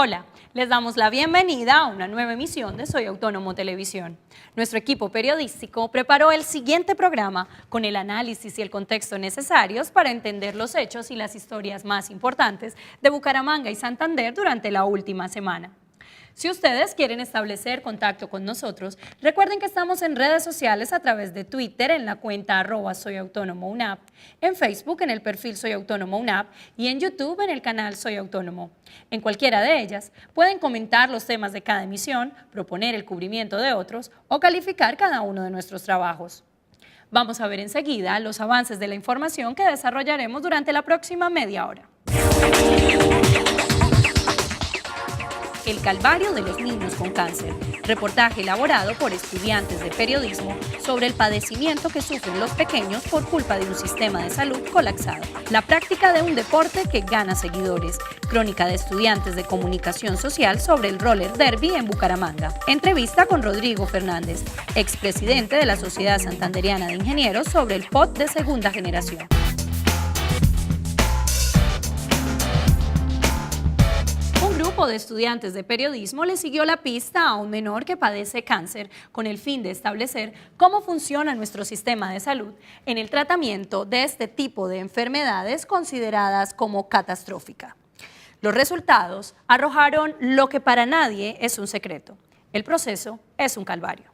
Hola, les damos la bienvenida a una nueva emisión de Soy Autónomo Televisión. Nuestro equipo periodístico preparó el siguiente programa con el análisis y el contexto necesarios para entender los hechos y las historias más importantes de Bucaramanga y Santander durante la última semana. Si ustedes quieren establecer contacto con nosotros, recuerden que estamos en redes sociales a través de Twitter en la cuenta @soyautónomounap, en Facebook en el perfil Soy Autónomo UNAP y en YouTube en el canal Soy Autónomo. En cualquiera de ellas pueden comentar los temas de cada emisión, proponer el cubrimiento de otros o calificar cada uno de nuestros trabajos. Vamos a ver enseguida los avances de la información que desarrollaremos durante la próxima media hora. El calvario de los niños con cáncer. Reportaje elaborado por estudiantes de periodismo sobre el padecimiento que sufren los pequeños por culpa de un sistema de salud colapsado. La práctica de un deporte que gana seguidores. Crónica de estudiantes de comunicación social sobre el roller derby en Bucaramanga. Entrevista con Rodrigo Fernández, expresidente de la Sociedad Santanderiana de Ingenieros, sobre el POT de segunda generación. Un grupo de estudiantes de periodismo le siguió la pista a un menor que padece cáncer con el fin de establecer cómo funciona nuestro sistema de salud en el tratamiento de este tipo de enfermedades consideradas como catastrófica. Los resultados arrojaron lo que para nadie es un secreto. El proceso es un calvario.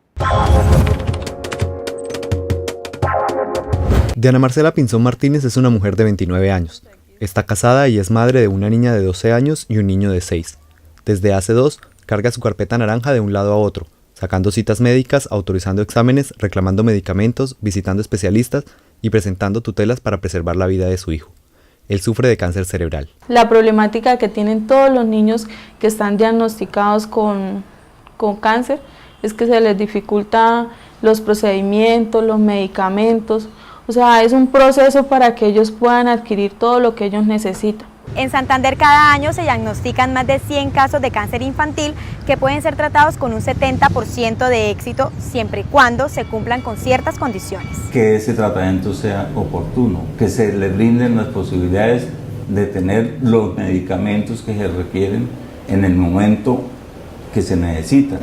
Diana Marcela Pinzón Martínez es una mujer de 29 años. Está casada y es madre de una niña de 12 años y un niño de 6. Desde hace 2, carga su carpeta naranja de un lado a otro, sacando citas médicas, autorizando exámenes, reclamando medicamentos, visitando especialistas y presentando tutelas para preservar la vida de su hijo. Él sufre de cáncer cerebral. La problemática que tienen todos los niños que están diagnosticados con cáncer es que se les dificulta los procedimientos, los medicamentos. O sea, es un proceso para que ellos puedan adquirir todo lo que ellos necesitan. En Santander cada año se diagnostican más de 100 casos de cáncer infantil que pueden ser tratados con un 70% de éxito siempre y cuando se cumplan con ciertas condiciones. Que ese tratamiento sea oportuno, que se le brinden las posibilidades de tener los medicamentos que se requieren en el momento que se necesitan,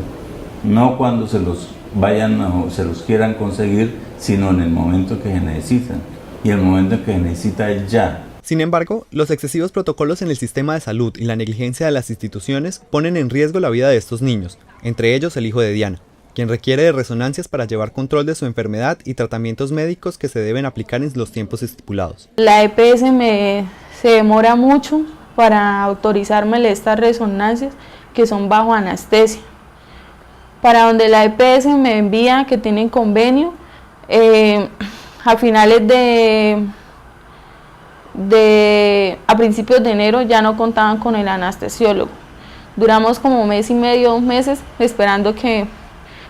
no cuando se los vayan o se los quieran conseguir, sino en el momento que se necesitan, y el momento que se necesita es ya. Sin embargo, los excesivos protocolos en el sistema de salud y la negligencia de las instituciones ponen en riesgo la vida de estos niños, entre ellos el hijo de Diana, quien requiere de resonancias para llevar control de su enfermedad y tratamientos médicos que se deben aplicar en los tiempos estipulados. La EPS se demora mucho para autorizarme estas resonancias que son bajo anestesia. Para donde la EPS me envía que tienen convenio, a finales a principios de enero ya no contaban con el anestesiólogo. Duramos como mes y medio, 2 meses esperando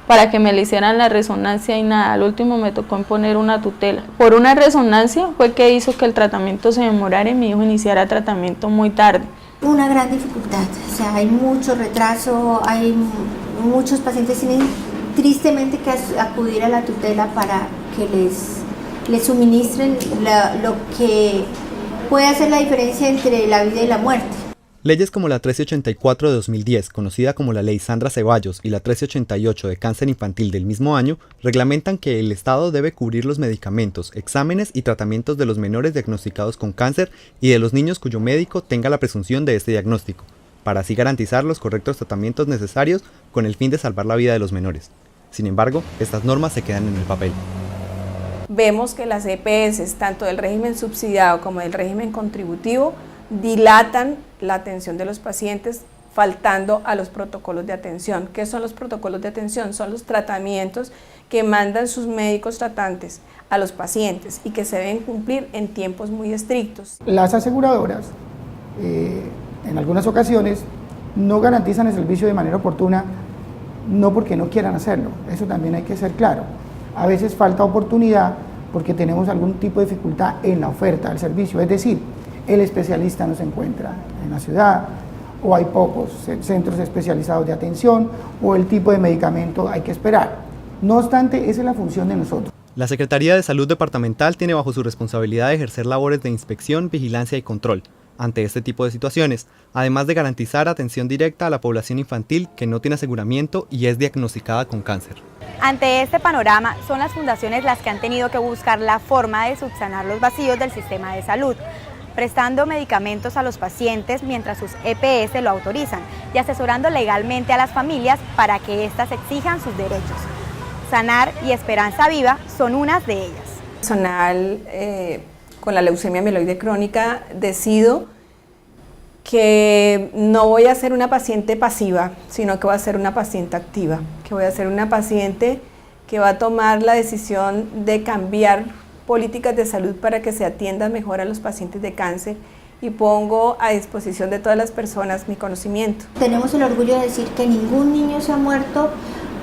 para que me le hicieran la resonancia y nada, al último me tocó imponer una tutela. Por una resonancia fue que hizo que el tratamiento se demorara y mi hijo iniciara tratamiento muy tarde. Una gran dificultad, o sea, hay mucho retraso, hay muchos pacientes tienen tristemente que acudir a la tutela para que les suministren lo que puede hacer la diferencia entre la vida y la muerte. Leyes como la 1384 de 2010, conocida como la Ley Sandra Ceballos, y la 1388 de cáncer infantil del mismo año, reglamentan que el Estado debe cubrir los medicamentos, exámenes y tratamientos de los menores diagnosticados con cáncer y de los niños cuyo médico tenga la presunción de este diagnóstico, para así garantizar los correctos tratamientos necesarios con el fin de salvar la vida de los menores. Sin embargo, estas normas se quedan en el papel. Vemos que las EPS, tanto del régimen subsidiado como del régimen contributivo, dilatan la atención de los pacientes faltando a los protocolos de atención. ¿Qué son los protocolos de atención? Son los tratamientos que mandan sus médicos tratantes a los pacientes y que se deben cumplir en tiempos muy estrictos. Las aseguradoras, en algunas ocasiones, no garantizan el servicio de manera oportuna, no porque no quieran hacerlo, eso también hay que ser claro. A veces falta oportunidad porque tenemos algún tipo de dificultad en la oferta del servicio, es decir, el especialista no se encuentra en la ciudad, o hay pocos centros especializados de atención, o el tipo de medicamento hay que esperar. No obstante, esa es la función de nosotros. La Secretaría de Salud Departamental tiene bajo su responsabilidad ejercer labores de inspección, vigilancia y control, ante este tipo de situaciones, además de garantizar atención directa a la población infantil que no tiene aseguramiento y es diagnosticada con cáncer. Ante este panorama, son las fundaciones las que han tenido que buscar la forma de subsanar los vacíos del sistema de salud, prestando medicamentos a los pacientes mientras sus EPS lo autorizan y asesorando legalmente a las familias para que éstas exijan sus derechos. Sanar y Esperanza Viva son unas de ellas. Personal, con la leucemia mieloide crónica, decido que no voy a ser una paciente pasiva, sino que voy a ser una paciente activa, que voy a ser una paciente que va a tomar la decisión de cambiar políticas de salud para que se atiendan mejor a los pacientes de cáncer y pongo a disposición de todas las personas mi conocimiento. Tenemos el orgullo de decir que ningún niño se ha muerto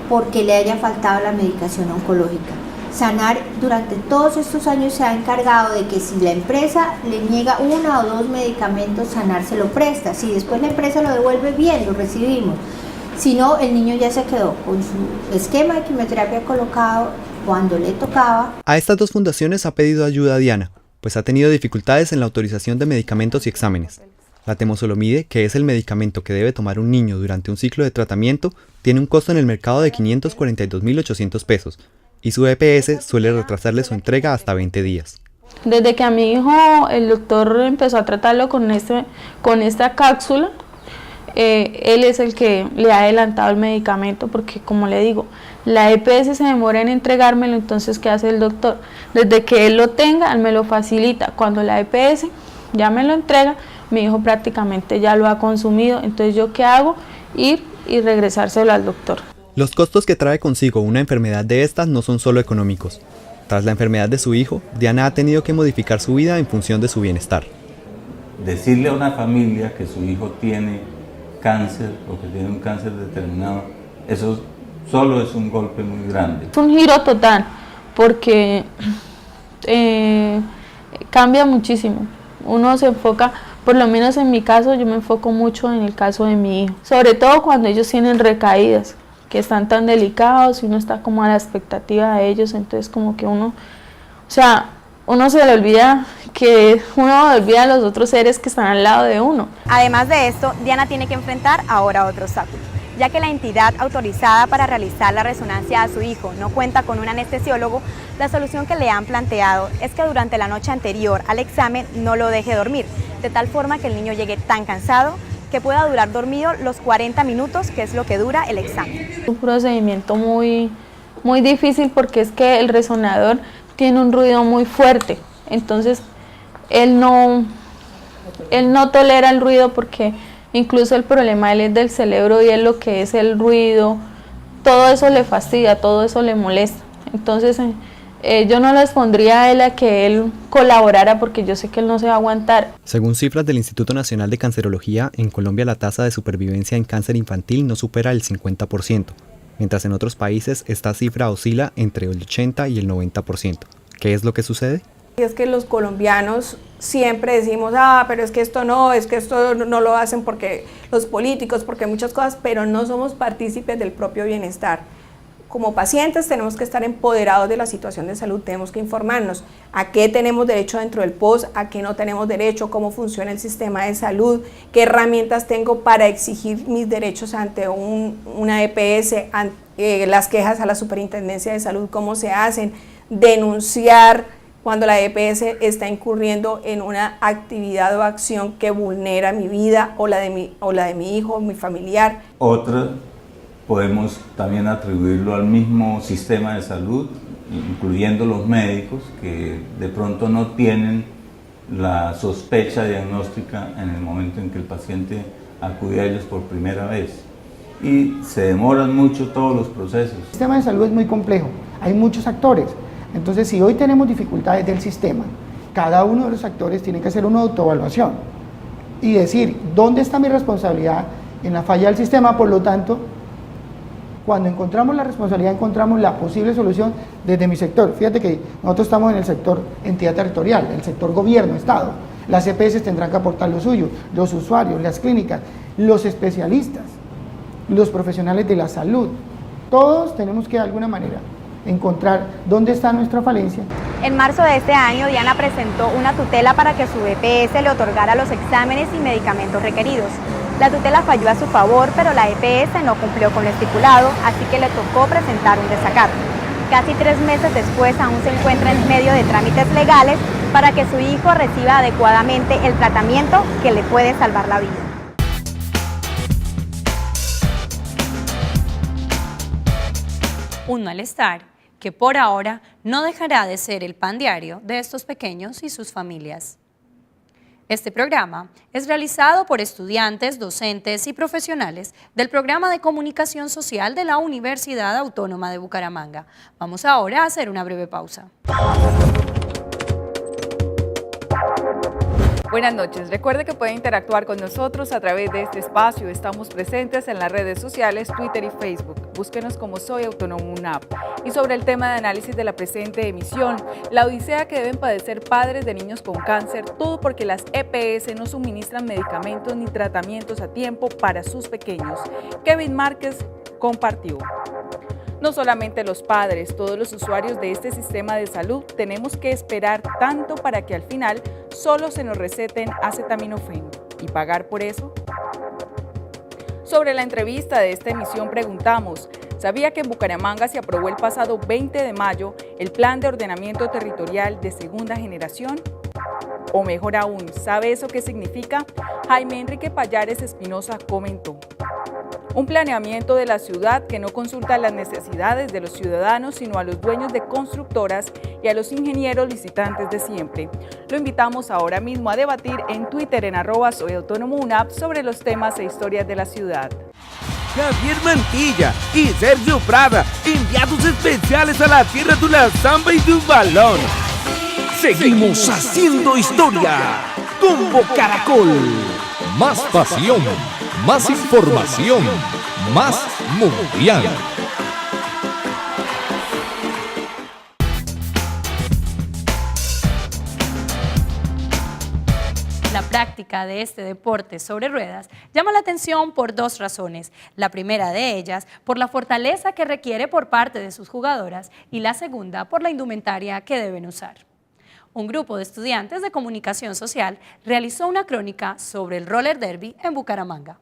porque le haya faltado la medicación oncológica. Sanar durante todos estos años se ha encargado de que si la empresa le niega 1 o 2 medicamentos, Sanar se lo presta. Si después la empresa lo devuelve, bien, lo recibimos. Si no, el niño ya se quedó con su esquema de quimioterapia colocado cuando le tocaba. A estas dos fundaciones ha pedido ayuda Diana, pues ha tenido dificultades en la autorización de medicamentos y exámenes. La temozolomide, que es el medicamento que debe tomar un niño durante un ciclo de tratamiento, tiene un costo en el mercado de 542.800 pesos y su EPS suele retrasarle su entrega hasta 20 días. Desde que a mi hijo el doctor empezó a tratarlo con esta cápsula, él es el que le ha adelantado el medicamento porque, como le digo, la EPS se demora en entregármelo, entonces ¿qué hace el doctor? Desde que él lo tenga, él me lo facilita. Cuando la EPS ya me lo entrega, mi hijo prácticamente ya lo ha consumido, entonces ¿yo qué hago? Ir y regresárselo al doctor. Los costos que trae consigo una enfermedad de estas no son solo económicos. Tras la enfermedad de su hijo, Diana ha tenido que modificar su vida en función de su bienestar. Decirle a una familia que su hijo tiene cáncer o que tiene un cáncer determinado, eso solo es un golpe muy grande. Es un giro total, porque cambia muchísimo. Uno se enfoca, por lo menos en mi caso, yo me enfoco mucho en el caso de mi hijo. Sobre todo cuando ellos tienen recaídas, que están tan delicados y uno está como a la expectativa de ellos, entonces como que uno se le olvida a los otros seres que están al lado de uno. Además de esto, Diana tiene que enfrentar ahora otro obstáculo, ya que la entidad autorizada para realizar la resonancia a su hijo no cuenta con un anestesiólogo. La solución que le han planteado es que durante la noche anterior al examen no lo deje dormir, de tal forma que el niño llegue tan cansado que pueda durar dormido los 40 minutos, que es lo que dura el examen. Un procedimiento muy difícil porque es que el resonador tiene un ruido muy fuerte, entonces él no tolera el ruido porque incluso el problema de él es del cerebro y es lo que es el ruido, todo eso le fastidia, todo eso le molesta, entonces yo no les pondría a él a que él colaborara porque yo sé que él no se va a aguantar. Según cifras del Instituto Nacional de Cancerología, en Colombia la tasa de supervivencia en cáncer infantil no supera el 50%, mientras en otros países esta cifra oscila entre el 80 y el 90%. ¿Qué es lo que sucede? Es que los colombianos siempre decimos, pero es que esto no lo hacen porque los políticos, porque muchas cosas, pero no somos partícipes del propio bienestar. Como pacientes tenemos que estar empoderados de la situación de salud, tenemos que informarnos a qué tenemos derecho dentro del POS, a qué no tenemos derecho, cómo funciona el sistema de salud, qué herramientas tengo para exigir mis derechos ante una EPS, las quejas a la Superintendencia de Salud, cómo se hacen, denunciar cuando la EPS está incurriendo en una actividad o acción que vulnera mi vida o la de mi hijo, mi familiar. Otra, podemos también atribuirlo al mismo sistema de salud, incluyendo los médicos que de pronto no tienen la sospecha diagnóstica en el momento en que el paciente acude a ellos por primera vez. Y se demoran mucho todos los procesos. El sistema de salud es muy complejo, hay muchos actores. Entonces, si hoy tenemos dificultades del sistema, cada uno de los actores tiene que hacer una autoevaluación y decir, ¿dónde está mi responsabilidad en la falla del sistema? Por lo tanto, cuando encontramos la responsabilidad, encontramos la posible solución desde mi sector. Fíjate que nosotros estamos en el sector entidad territorial, el sector gobierno, Estado. Las EPS tendrán que aportar lo suyo, los usuarios, las clínicas, los especialistas, los profesionales de la salud. Todos tenemos que de alguna manera encontrar dónde está nuestra falencia. En marzo de este año, Diana presentó una tutela para que su EPS le otorgara los exámenes y medicamentos requeridos. La tutela falló a su favor, pero la EPS no cumplió con lo estipulado, así que le tocó presentar un desacato. Casi 3 meses después, aún se encuentra en medio de trámites legales para que su hijo reciba adecuadamente el tratamiento que le puede salvar la vida. Un malestar que por ahora no dejará de ser el pan diario de estos pequeños y sus familias. Este programa es realizado por estudiantes, docentes y profesionales del programa de comunicación social de la Universidad Autónoma de Bucaramanga. Vamos ahora a hacer una breve pausa. Buenas noches. Recuerde que puede interactuar con nosotros a través de este espacio. Estamos presentes en las redes sociales, Twitter y Facebook. Búsquenos como Soy Autónomo UNAP. Y sobre el tema de análisis de la presente emisión, la odisea que deben padecer padres de niños con cáncer, todo porque las EPS no suministran medicamentos ni tratamientos a tiempo para sus pequeños. Kevin Márquez compartió. No solamente los padres, todos los usuarios de este sistema de salud tenemos que esperar tanto para que al final solo se nos receten acetaminofén y pagar por eso. Sobre la entrevista de esta emisión preguntamos, ¿sabía que en Bucaramanga se aprobó el pasado 20 de mayo el Plan de Ordenamiento Territorial de Segunda Generación? O mejor aún, ¿sabe eso qué significa? Jaime Enrique Payares Espinosa comentó. Un planeamiento de la ciudad que no consulta las necesidades de los ciudadanos, sino a los dueños de constructoras y a los ingenieros licitantes de siempre. Lo invitamos ahora mismo a debatir en Twitter en @soyautonomounap sobre los temas e historias de la ciudad. Javier Mantilla y Sergio Prada, enviados especiales a la tierra de la samba y del balón. Seguimos haciendo historia con Bocaracol. Más pasión, más información, más mundial. La práctica de este deporte sobre ruedas llama la atención por 2 razones. La primera de ellas, por la fortaleza que requiere por parte de sus jugadoras, y la segunda, por la indumentaria que deben usar. Un grupo de estudiantes de comunicación social realizó una crónica sobre el roller derby en Bucaramanga.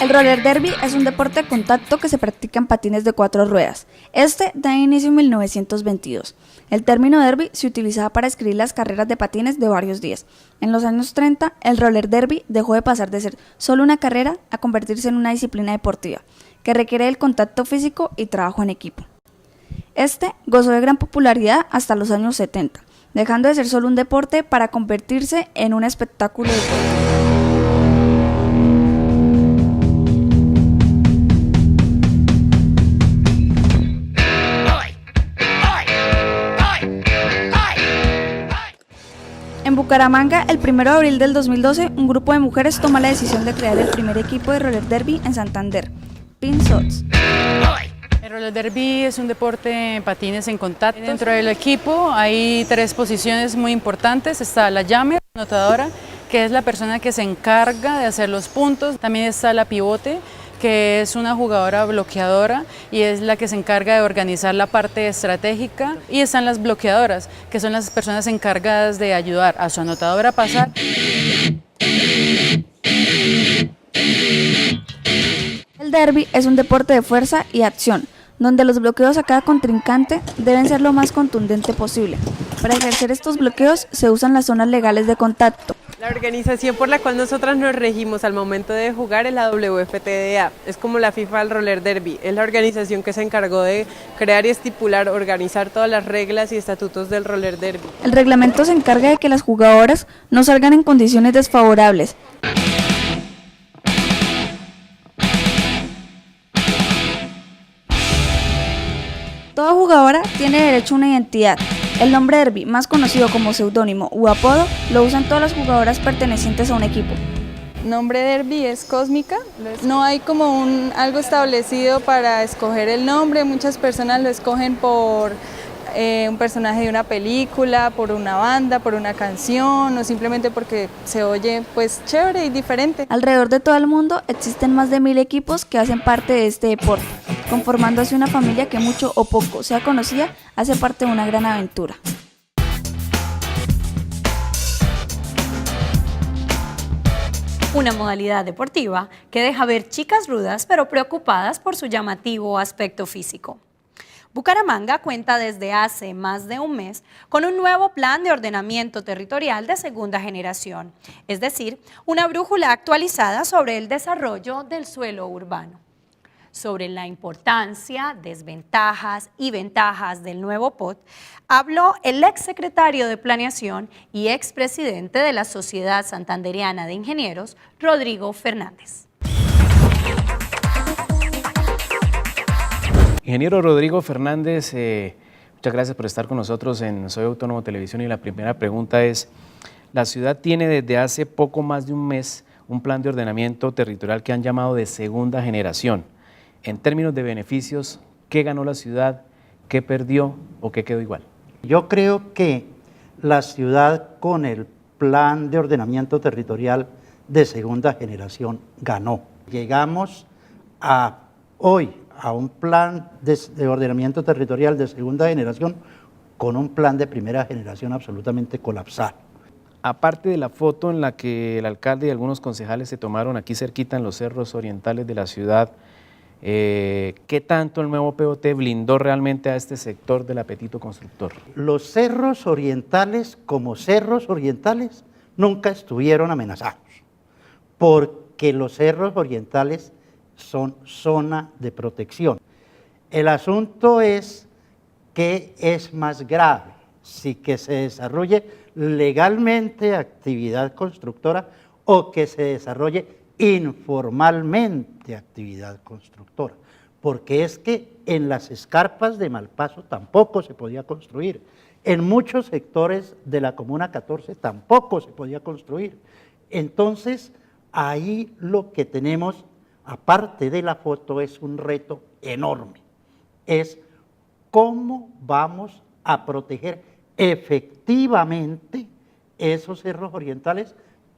El roller derby es un deporte de contacto que se practica en patines de 4 ruedas. Este da inicio en 1922. El término derby se utilizaba para describir las carreras de patines de varios días. En los años 30, el roller derby dejó de pasar de ser solo una carrera a convertirse en una disciplina deportiva, que requiere el contacto físico y trabajo en equipo. Este gozó de gran popularidad hasta los años 70, dejando de ser solo un deporte para convertirse en un espectáculo deportivo. En Bucaramanga, el 1 de abril del 2012, un grupo de mujeres toma la decisión de crear el primer equipo de roller derby en Santander, Pin Sots. El roller derby es un deporte en patines en contacto. Dentro del equipo hay 3 posiciones muy importantes. Está la llame, la anotadora, que es la persona que se encarga de hacer los puntos. También está la pivote, que es una jugadora bloqueadora y es la que se encarga de organizar la parte estratégica. Y están las bloqueadoras, que son las personas encargadas de ayudar a su anotadora a pasar. El derby es un deporte de fuerza y acción, donde los bloqueos a cada contrincante deben ser lo más contundente posible. Para ejercer estos bloqueos se usan las zonas legales de contacto. La organización por la cual nosotras nos regimos al momento de jugar es la WFTDA, es como la FIFA del roller derby, es la organización que se encargó de crear y estipular, organizar todas las reglas y estatutos del roller derby. El reglamento se encarga de que las jugadoras no salgan en condiciones desfavorables. Toda jugadora tiene derecho a una identidad. El nombre Derby, más conocido como seudónimo u apodo, lo usan todas las jugadoras pertenecientes a un equipo. Nombre Derby es cósmica, no hay como algo establecido para escoger el nombre, muchas personas lo escogen por un personaje de una película, por una banda, por una canción o simplemente porque se oye pues chévere y diferente. Alrededor de todo el mundo existen más de 1000 equipos que hacen parte de este deporte, conformando así una familia que mucho o poco sea conocida, hace parte de una gran aventura. Una modalidad deportiva que deja ver chicas rudas pero preocupadas por su llamativo aspecto físico. Bucaramanga cuenta desde hace más de un mes con un nuevo plan de ordenamiento territorial de segunda generación, es decir, una brújula actualizada sobre el desarrollo del suelo urbano. Sobre la importancia, desventajas y ventajas del nuevo POT, habló el exsecretario de Planeación y expresidente de la Sociedad Santandereana de Ingenieros, Rodrigo Fernández. Ingeniero Rodrigo Fernández, muchas gracias por estar con nosotros en Soy Autónomo Televisión y la primera pregunta es, la ciudad tiene desde hace poco más de un mes un plan de ordenamiento territorial que han llamado de segunda generación. En términos de beneficios, ¿qué ganó la ciudad, qué perdió o qué quedó igual? Yo creo que la ciudad con el plan de ordenamiento territorial de segunda generación ganó. Llegamos hoy a un plan de ordenamiento territorial de segunda generación con un plan de primera generación absolutamente colapsado. Aparte de la foto en la que el alcalde y algunos concejales se tomaron aquí cerquita en los cerros orientales de la ciudad, ¿qué tanto el nuevo POT blindó realmente a este sector del apetito constructor? Los cerros orientales, como cerros orientales, nunca estuvieron amenazados, porque los cerros orientales son zona de protección. El asunto es que es más grave si que se desarrolle legalmente actividad constructora o que se desarrolle informalmente actividad constructora, porque es que en las escarpas de Malpaso tampoco se podía construir, en muchos sectores de la Comuna 14 tampoco se podía construir. Entonces, ahí lo que tenemos, aparte de la foto, es un reto enorme, es cómo vamos a proteger efectivamente esos cerros orientales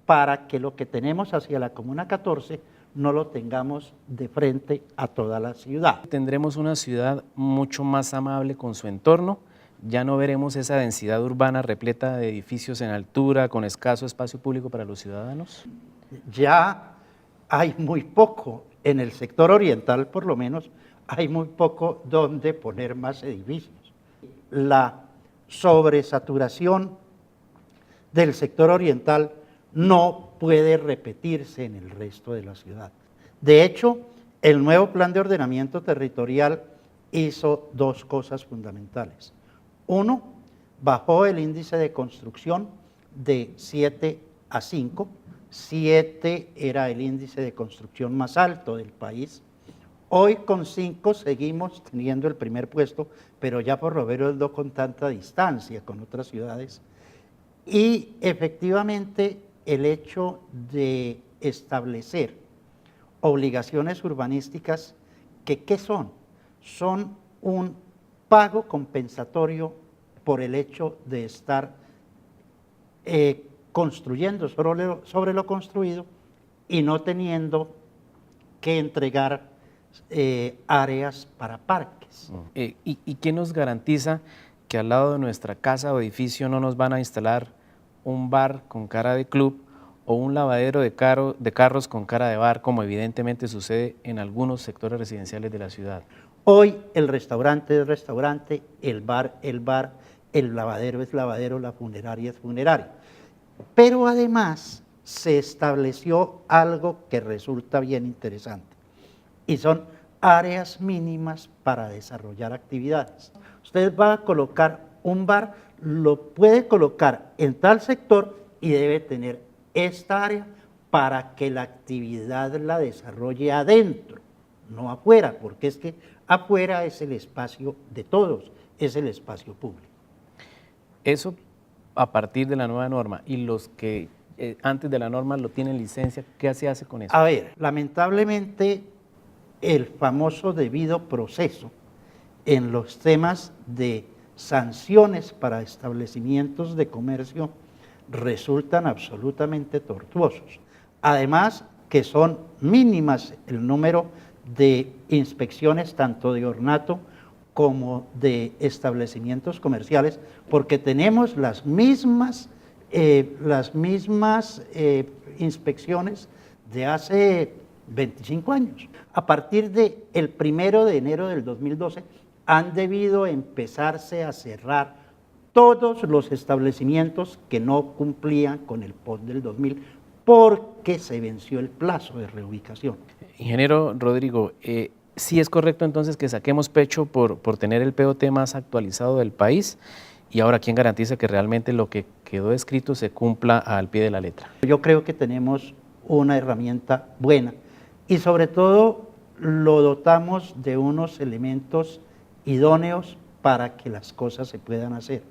para que lo que tenemos hacia la Comuna 14 no lo tengamos de frente a toda la ciudad. Tendremos una ciudad mucho más amable con su entorno, ya no veremos esa densidad urbana repleta de edificios en altura, con escaso espacio público para los ciudadanos. Ya hay muy poco, en el sector oriental por lo menos, hay muy poco donde poner más edificios. La sobresaturación del sector oriental no puede repetirse en el resto de la ciudad. De hecho, el nuevo plan de ordenamiento territorial hizo dos cosas fundamentales. Uno, bajó el índice de construcción de 7 a 5. 7 era el índice de construcción más alto del país. Hoy con 5 seguimos teniendo el primer puesto, pero ya por lo menos no con tanta distancia con otras ciudades. Y efectivamente el hecho de establecer obligaciones urbanísticas, ¿qué son? Son un pago compensatorio por el hecho de estar construyendo sobre lo construido y no teniendo que entregar áreas para parques. ¿Y qué nos garantiza que al lado de nuestra casa o edificio no nos van a instalar un bar con cara de club o un lavadero de carros con cara de bar, como evidentemente sucede en algunos sectores residenciales de la ciudad? Hoy el restaurante es restaurante, el bar, el lavadero es lavadero, la funeraria es funeraria. Pero además se estableció algo que resulta bien interesante y son áreas mínimas para desarrollar actividades. Usted va a colocar un bar, lo puede colocar en tal sector y debe tener esta área para que la actividad la desarrolle adentro, no afuera, porque es que afuera es el espacio de todos, es el espacio público. Eso a partir de la nueva norma, y los que antes de la norma lo tienen licencia, ¿qué se hace con eso? A ver, lamentablemente el famoso debido proceso en los temas de sanciones para establecimientos de comercio resultan absolutamente tortuosos. Además que son mínimas el número de inspecciones tanto de ornato como de establecimientos comerciales, porque tenemos las mismas inspecciones de hace 25 años. A partir del 1 de enero del 2012 han debido empezarse a cerrar todos los establecimientos que no cumplían con el POT del 2000 porque se venció el plazo de reubicación. Ingeniero Rodrigo, ¿sí es correcto entonces que saquemos pecho por tener el POT más actualizado del país? Y ahora, ¿quién garantiza que realmente lo que quedó escrito se cumpla al pie de la letra? Yo creo que tenemos una herramienta buena y sobre todo lo dotamos de unos elementos idóneos para que las cosas se puedan hacer.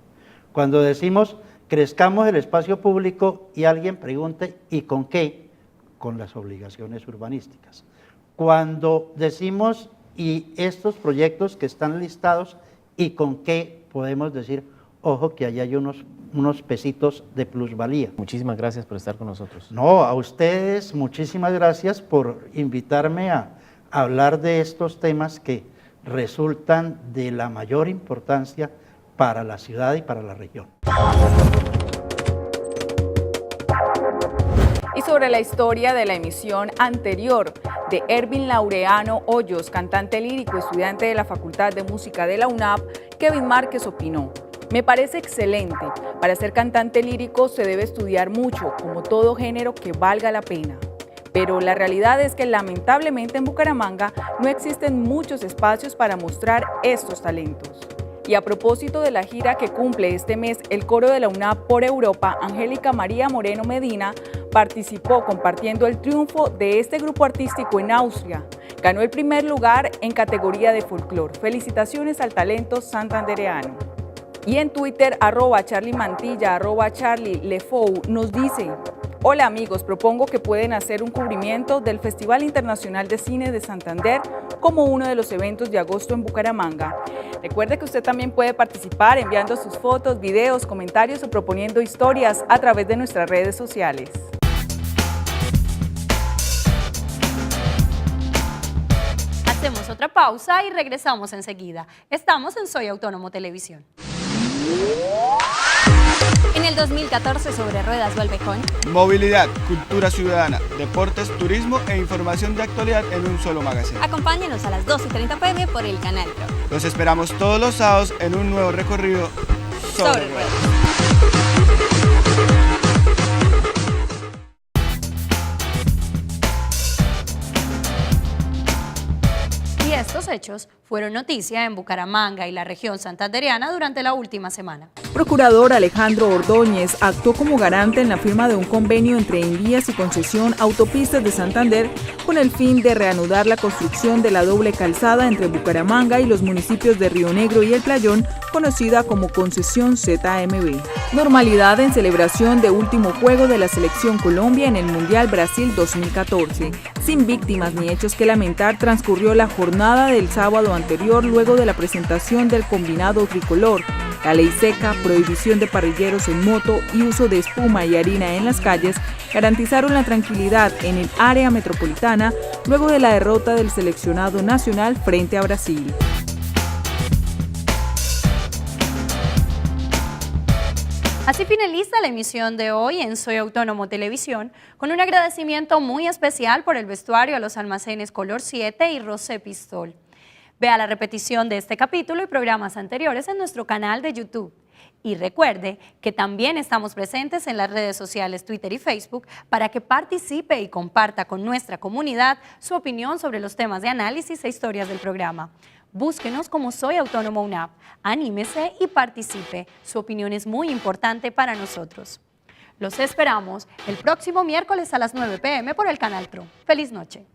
Cuando decimos crezcamos el espacio público y alguien pregunte ¿y con qué? Con las obligaciones urbanísticas. Cuando decimos y estos proyectos que están listados ¿y con qué? Podemos decir, ojo que allá hay unos pesitos de plusvalía. Muchísimas gracias por estar con nosotros. No, a ustedes muchísimas gracias por invitarme a hablar de estos temas que resultan de la mayor importancia para la ciudad y para la región. Y sobre la historia de la emisión anterior de Ervin Laureano Hoyos, cantante lírico, estudiante de la Facultad de Música de la UNAP, Kevin Márquez opinó: me parece excelente. Para ser cantante lírico se debe estudiar mucho, como todo género que valga la pena. Pero la realidad es que lamentablemente en Bucaramanga no existen muchos espacios para mostrar estos talentos. Y a propósito de la gira que cumple este mes el coro de la UNAP por Europa, Angélica María Moreno Medina participó compartiendo el triunfo de este grupo artístico en Austria. Ganó el primer lugar en categoría de folclore. Felicitaciones al talento santandereano. Y en Twitter, @CharlieMantilla, @CharlieLefou nos dice: hola amigos, propongo que pueden hacer un cubrimiento del Festival Internacional de Cine de Santander como uno de los eventos de agosto en Bucaramanga. Recuerde que usted también puede participar enviando sus fotos, videos, comentarios o proponiendo historias a través de nuestras redes sociales. Hacemos otra pausa y regresamos enseguida. Estamos en Soy Autónomo Televisión. En el 2014 Sobre Ruedas vuelve con movilidad, cultura ciudadana, deportes, turismo e información de actualidad en un solo magazine. Acompáñenos a las 2:30 p.m. por el canal Pro. Los esperamos todos los sábados en un nuevo recorrido sobre ruedas. Y estos hechos fueron noticia en Bucaramanga y la región santandereana durante la última semana. Procurador Alejandro Ordóñez actuó como garante en la firma de un convenio entre Invías y Concesión Autopistas de Santander con el fin de reanudar la construcción de la doble calzada entre Bucaramanga y los municipios de Río Negro y El Playón, conocida como Concesión ZMB. Normalidad en celebración de último juego de la Selección Colombia en el Mundial Brasil 2014. Sin víctimas ni hechos que lamentar, transcurrió la jornada del sábado anterior luego de la presentación del combinado tricolor. La ley seca, prohibición de parrilleros en moto y uso de espuma y harina en las calles garantizaron la tranquilidad en el área metropolitana luego de la derrota del seleccionado nacional frente a Brasil. Así finaliza la emisión de hoy en Soy Autónomo Televisión, con un agradecimiento muy especial por el vestuario a los almacenes Color 7 y Rosé Pistol. Vea la repetición de este capítulo y programas anteriores en nuestro canal de YouTube. Y recuerde que también estamos presentes en las redes sociales Twitter y Facebook para que participe y comparta con nuestra comunidad su opinión sobre los temas de análisis e historias del programa. Búsquenos como Soy Autónomo UNAP, anímese y participe. Su opinión es muy importante para nosotros. Los esperamos el próximo miércoles a las 9 p.m. por el canal Pro. ¡Feliz noche!